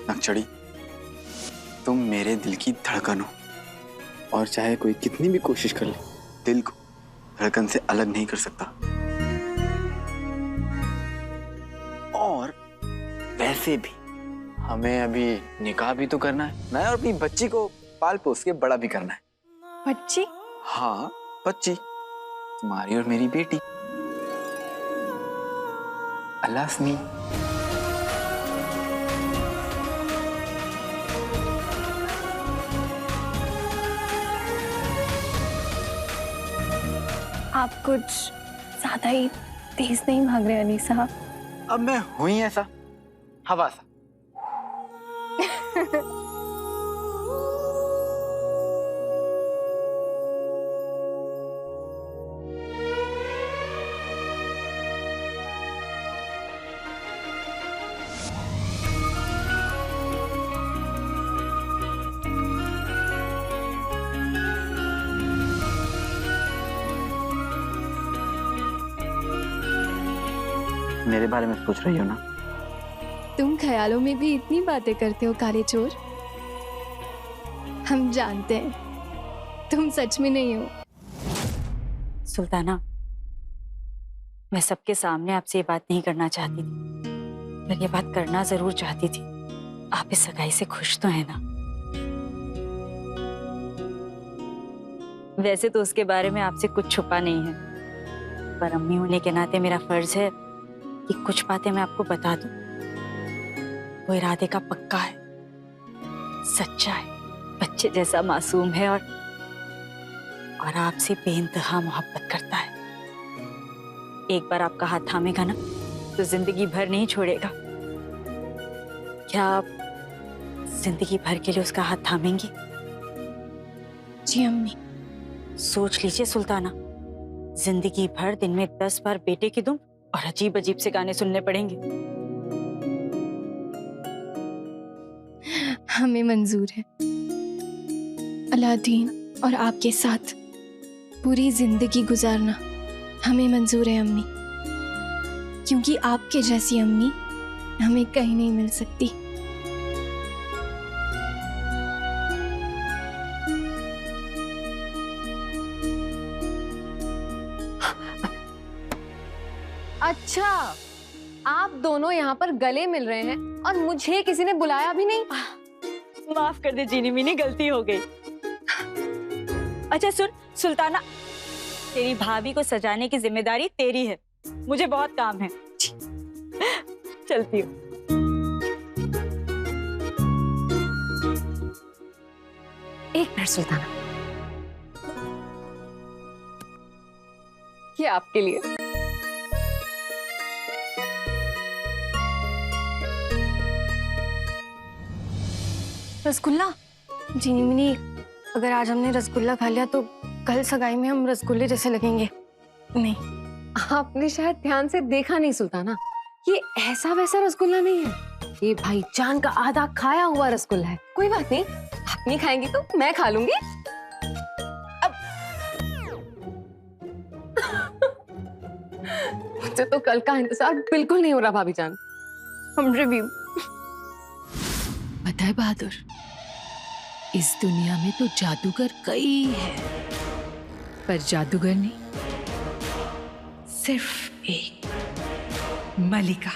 नक्चड़ी, तुम मेरे दिल की धड़कन हो और चाहे कोई कितनी भी कोशिश कर ले, दिल को धड़कन से अलग नहीं कर सकता। और वैसे भी हमें अभी निकाह भी तो करना है और अपनी बच्ची को पाल पोस के बड़ा भी करना है। बच्ची? हाँ, बच्ची, तुम्हारी और मेरी बेटी अलास्मी। आप कुछ ज्यादा ही तेज नहीं भाग रहे अली साहब? अब मैं हूं ही ऐसा, हवा सा। मेरे बारे में सोच रही हो ना? तुम ख्यालों में भी इतनी बातें करते हो काले चोर। हम जानते हैं तुम सच में नहीं हो। सुल्ताना, मैं सबके सामने आपसे ये बात नहीं करना चाहती थी, पर ये बात करना जरूर चाहती थी। आप इस सगाई से खुश तो हैं ना? वैसे तो उसके बारे में आपसे कुछ छुपा नहीं है, पर अम्मी होने के नाते मेरा फर्ज है कि कुछ बातें मैं आपको बता दूं। वो इरादे का पक्का है, सच्चा है, बच्चे जैसा मासूम है और आपसे बेइंतहा मोहब्बत करता है। एक बार आपका हाथ थामेगा ना तो जिंदगी भर नहीं छोड़ेगा। क्या आप जिंदगी भर के लिए उसका हाथ थामेंगी? जी अम्मी। सोच लीजिए सुल्ताना, जिंदगी भर दिन में 10 बार बेटे की दुम और अजीब अजीब से गाने सुनने पड़ेंगे। हमें मंजूर है। अलादीन और आपके साथ पूरी जिंदगी गुजारना हमें मंजूर है अम्मी, क्योंकि आपके जैसी अम्मी हमें कहीं नहीं मिल सकती। अच्छा, आप दोनों यहाँ पर गले मिल रहे हैं और मुझे किसी ने बुलाया भी नहीं। माफ कर दे जीनी मीनी, गलती हो गई। अच्छा सुन सुल्ताना, तेरी भाभी को सजाने की जिम्मेदारी तेरी है, मुझे बहुत काम है। चलती हूँ। एक मिनट सुल्ताना, ये आपके लिए। रसगुल्ला? जीनी मिनी, अगर आज हमने रसगुल्ला खा लिया तो कल सगाई में हम रसगुल्ले जैसे लगेंगे। नहीं, आपने शायद ध्यान से देखा नहीं सुल्ताना, ये ऐसा वैसा रसगुल्ला नहीं है, ये भाईजान का आधा खाया हुआ रसगुल्ला है। कोई बात नहीं, आप नहीं खाएंगी तो मैं खा लूंगी। अब मुझे तो कल का इंतजार बिल्कुल नहीं हो रहा भाभी जान। हमरे भी। पता है बहादुर, इस दुनिया में तो जादूगर कई है, पर जादूगर नहीं, सिर्फ एक, मलिका।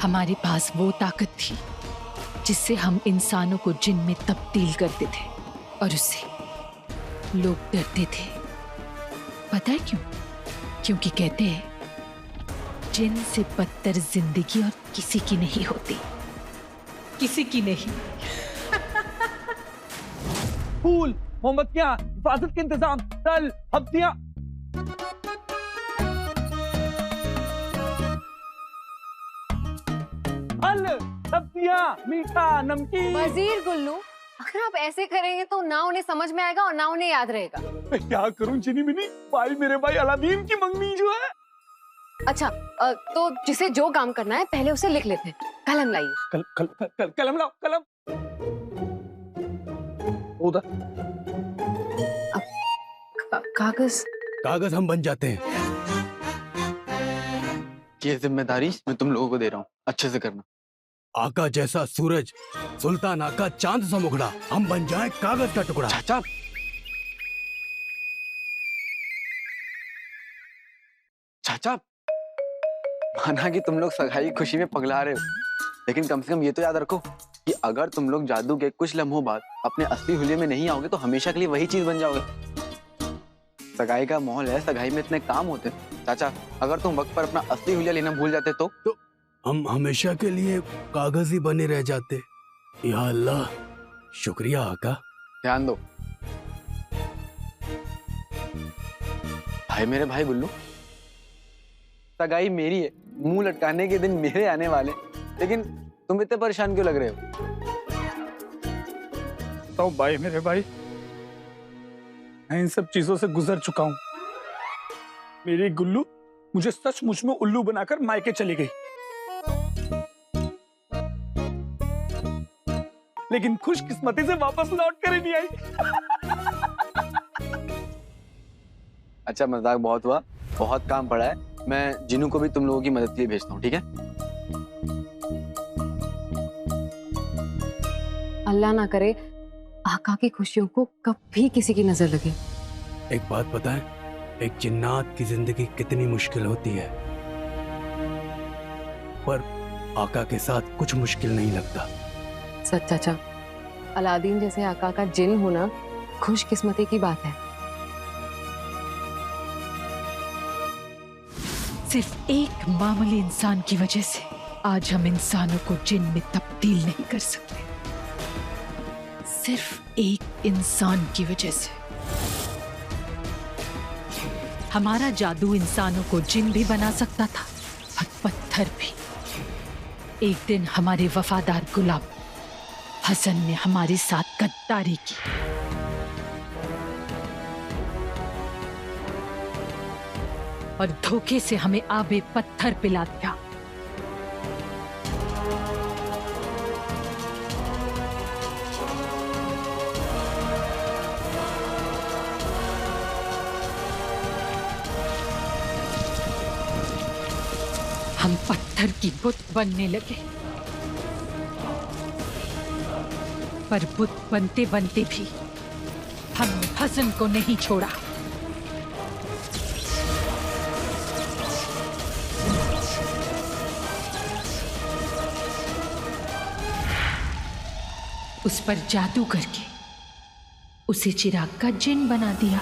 हमारे पास वो ताकत थी जिससे हम इंसानों को जिन में तब्दील करते थे और उससे लोग डरते थे। पता है क्यों? क्योंकि कहते हैं जिन से बदतर जिंदगी और किसी की नहीं होती, किसी की नहीं। फूल, मोमबत्तियां, हिफाजत के इंतजाम, तल, हब्तियां। फल, सब्जियां, मीठा, नमकीन। वजीर गुल्लू, अगर आप ऐसे करेंगे तो ना उन्हें समझ में आएगा और ना उन्हें याद रहेगा। मैं क्या करूं चिनी मिनी, मेरे भाई अलादीन की मंगनी जो है। अच्छा, तो जिसे जो काम करना है पहले उसे लिख लेते हैं। कलम लाइए। कलम लाओ, कलम। उधर। कागज। कागज हम बन जाते हैं। ये जिम्मेदारी मैं तुम लोगों को दे रहा हूँ, अच्छे से करना। आका जैसा सूरज, सुल्तान आका चांद सा मुखड़ा, हम बन जाए कागज का टुकड़ा। चाचा, चाचा, माना कि तुम लोग सगाई की खुशी में पगला रहे हो, लेकिन कम से कम ये तो याद रखो कि अगर तुम लोग जादू के कुछ लम्हों बाद अपने असली हुलिये में नहीं आओगे तो हमेशा के लिए वही चीज बन जाओगे। सगाई का माहौल है, सगाई में इतने काम होते हैं। चाचा, अगर तुम वक्त पर अपना असली हुलिया लेना भूल जाते तो हम हमेशा के लिए कागज ही बने रह जाते। या अल्लाह, शुक्रिया आका। ध्यान दो भाई, मेरे भाई गुल्लू, सगाई मेरी है, मुंह लटकाने के दिन मेरे आने वाले, लेकिन तुम इतने परेशान क्यों लग रहे हो? तो भाई मेरे भाई, मैं इन सब चीजों से गुजर चुका हूं। मेरी गुल्लू मुझे सचमुच में उल्लू बनाकर मायके चली गई, लेकिन खुशकिस्मती से वापस लौट कर ही नहीं आई। अच्छा, मजाक बहुत हुआ, बहुत काम पड़ा है। मैं जिनू को भी तुम लोगों की मदद के लिए भेजता हूँ, ठीक है? अल्लाह ना करे आका की खुशियों को कभी किसी की नजर लगे। एक बात पता है, एक जिन्नात की जिंदगी कितनी मुश्किल होती है, पर आका के साथ कुछ मुश्किल नहीं लगता। सच चाचा, अलादीन जैसे आका का जिन होना खुशकिस्मती की बात है। सिर्फ एक मामूली इंसान की वजह से आज हम इंसानों को जिन में तब्दील नहीं कर सकते। सिर्फ एक इंसान की वजह से। हमारा जादू इंसानों को जिन भी बना सकता था और पत्थर भी। एक दिन हमारे वफादार गुलाम हसन ने हमारे साथ गद्दारी की। और धोखे से हमें आबे पत्थर पिला दिया। हम पत्थर की बुत बनने लगे, पर बुत बनते बनते भी हमने हसन को नहीं छोड़ा। उस पर जादू करके उसे चिराग का जिन बना दिया।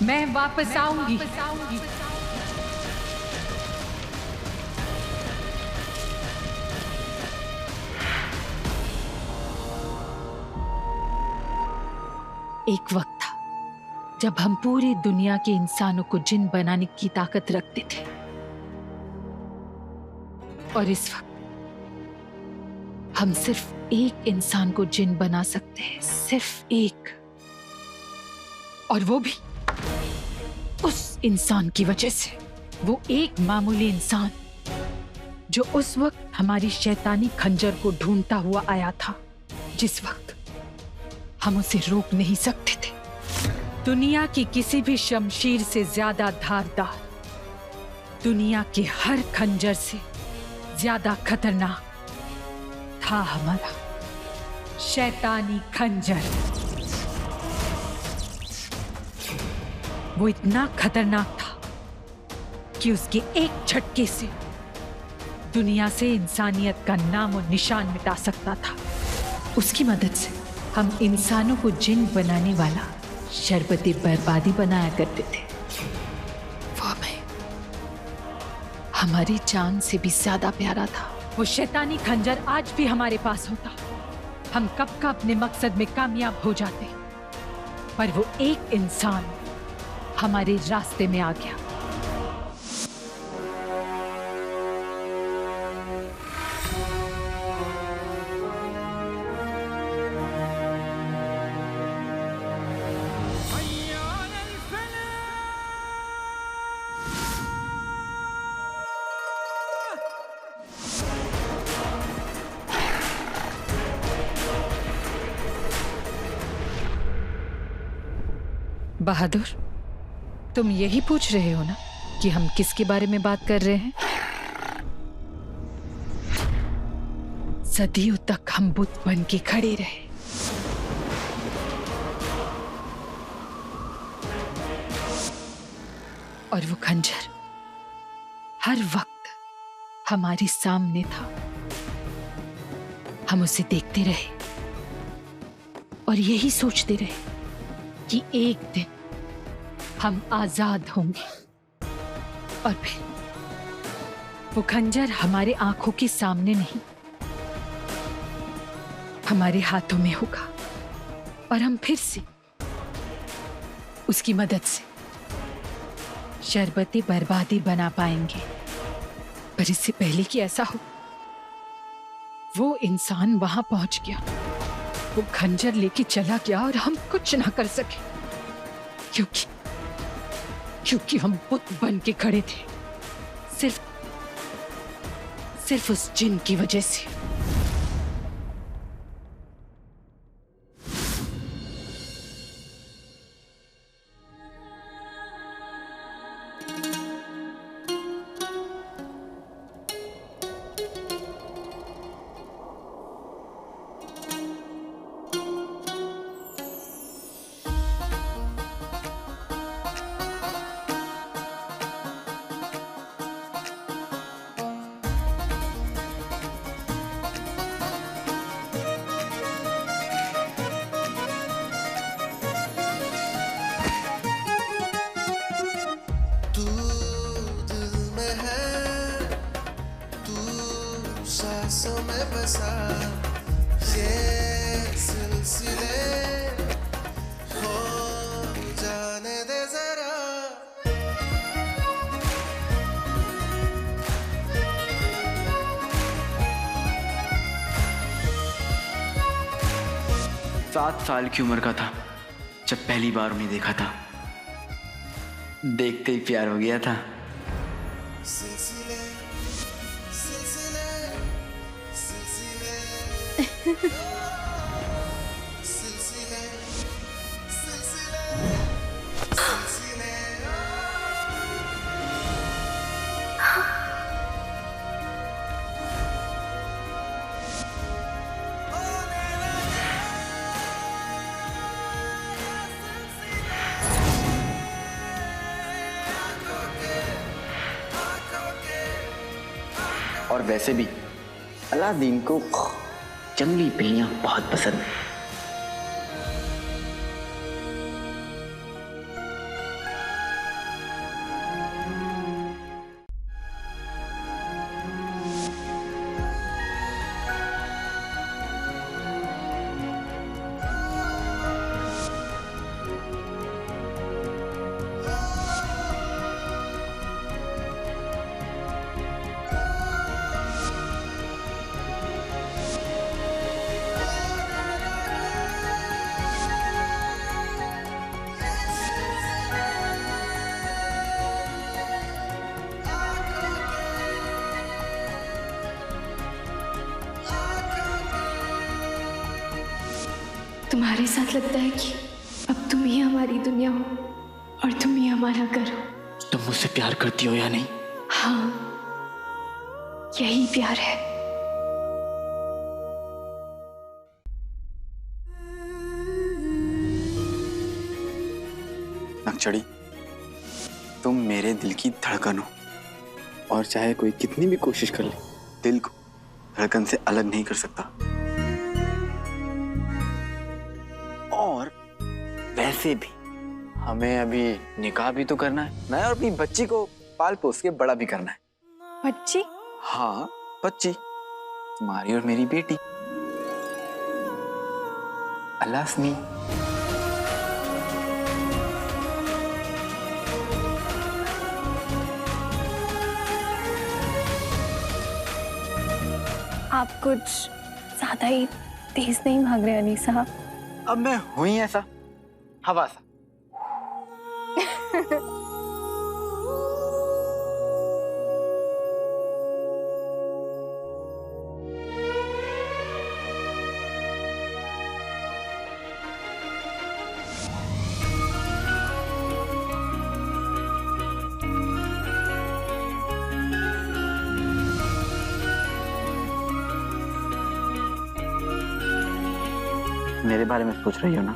मैं वापस आऊंगी। एक वक्त था जब हम पूरी दुनिया के इंसानों को जिन बनाने की ताकत रखते थे, और इस वक्त हम सिर्फ एक इंसान को जिन बना सकते हैं, सिर्फ एक, और वो भी उस इंसान की वजह से। वो एक मामूली इंसान जो उस वक्त हमारी शैतानी खंजर को ढूंढता हुआ आया था, जिस वक्त हम उसे रोक नहीं सकते थे। दुनिया की किसी भी शमशीर से ज्यादा धारदार, दुनिया के हर खंजर से ज्यादा खतरनाक था हमारा शैतानी खंजर। वो इतना खतरनाक था कि उसके एक झटके से दुनिया से इंसानियत का नाम और निशान मिटा सकता था। उसकी मदद से हम इंसानों को जिन बनाने वाला शरबती बर्बादी बनाया करते थे। वो हमें हमारी जान से भी ज्यादा प्यारा था। वो शैतानी खंजर आज भी हमारे पास होता, हम कब का अपने मकसद में कामयाब हो जाते, पर वो एक इंसान हमारे रास्ते में आ गया। बहादुर, तुम यही पूछ रहे हो ना कि हम किसके बारे में बात कर रहे हैं? सदियों तक हम बुत बन के खड़े रहे, और वो खंजर हर वक्त हमारे सामने था। हम उसे देखते रहे और यही सोचते रहे कि एक दिन हम आजाद होंगे, और फिर वो खंजर हमारे आंखों के सामने नहीं, हमारे हाथों में होगा, और हम फिर से उसकी मदद से शरबती बर्बादी बना पाएंगे। पर इससे पहले कि ऐसा हो, वो इंसान वहां पहुंच गया, वो खंजर लेके चला गया और हम कुछ ना कर सके, क्योंकि हम बुत बन के खड़े थे, सिर्फ उस जिन की वजह से। सांसों में बसा ये सिलसिले हो जाने दे जरा। सात साल की उम्र का था जब पहली बार उन्हें देखा था। देखते ही प्यार हो गया था। सिलसिले सिलसिले सिलसिले सिलसिले सिलसिले सिलसिले। और वैसे भी अलादीन को जंगली बिल्लियां बहुत पसंद है। तुम्हारे साथ लगता है कि अब तुम ही हमारी दुनिया हो और तुम ही हमारा घर हो। तुम मुझसे प्यार करती हो या नहीं? हाँ, यही प्यार है। नक्चड़ी, तुम मेरे दिल की धड़कन हो, और चाहे कोई कितनी भी कोशिश कर ले, दिल को धड़कन से अलग नहीं कर सकता। और वैसे भी हमें अभी निकाह भी तो करना है ना, और अपनी बच्ची को पाल पोस के बड़ा भी करना है। बच्ची? हाँ, बच्ची, तुम्हारी और मेरी बेटी अलास्मी। आप कुछ ज्यादा ही तेज नहीं भाग रहे अली साहब। अब मैं हूं ही ऐसा हवा सा। मेरे बारे में सोच रही हो ना?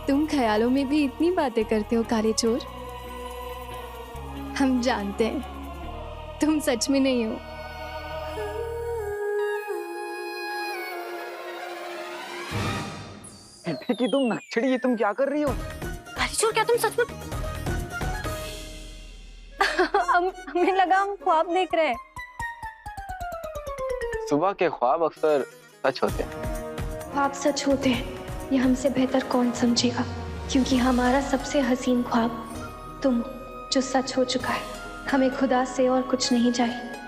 तुम ख्यालों में भी इतनी बातें करते हो काले चोर। हम जानते हैं तुम सच में नहीं हो। कि तुम नक्सड़ी, ये तुम क्या कर रही हो? चोर, क्या तुम सच में हमें लगा हम ख्वाब देख रहे हैं। सुबह के ख्वाब अक्सर सच होते हैं। ख्वाब सच होते हैं ये हमसे बेहतर कौन समझेगा, क्योंकि हमारा सबसे हसीन ख्वाब तुम, जो सच हो चुका है। हमें खुदा से और कुछ नहीं चाहिए।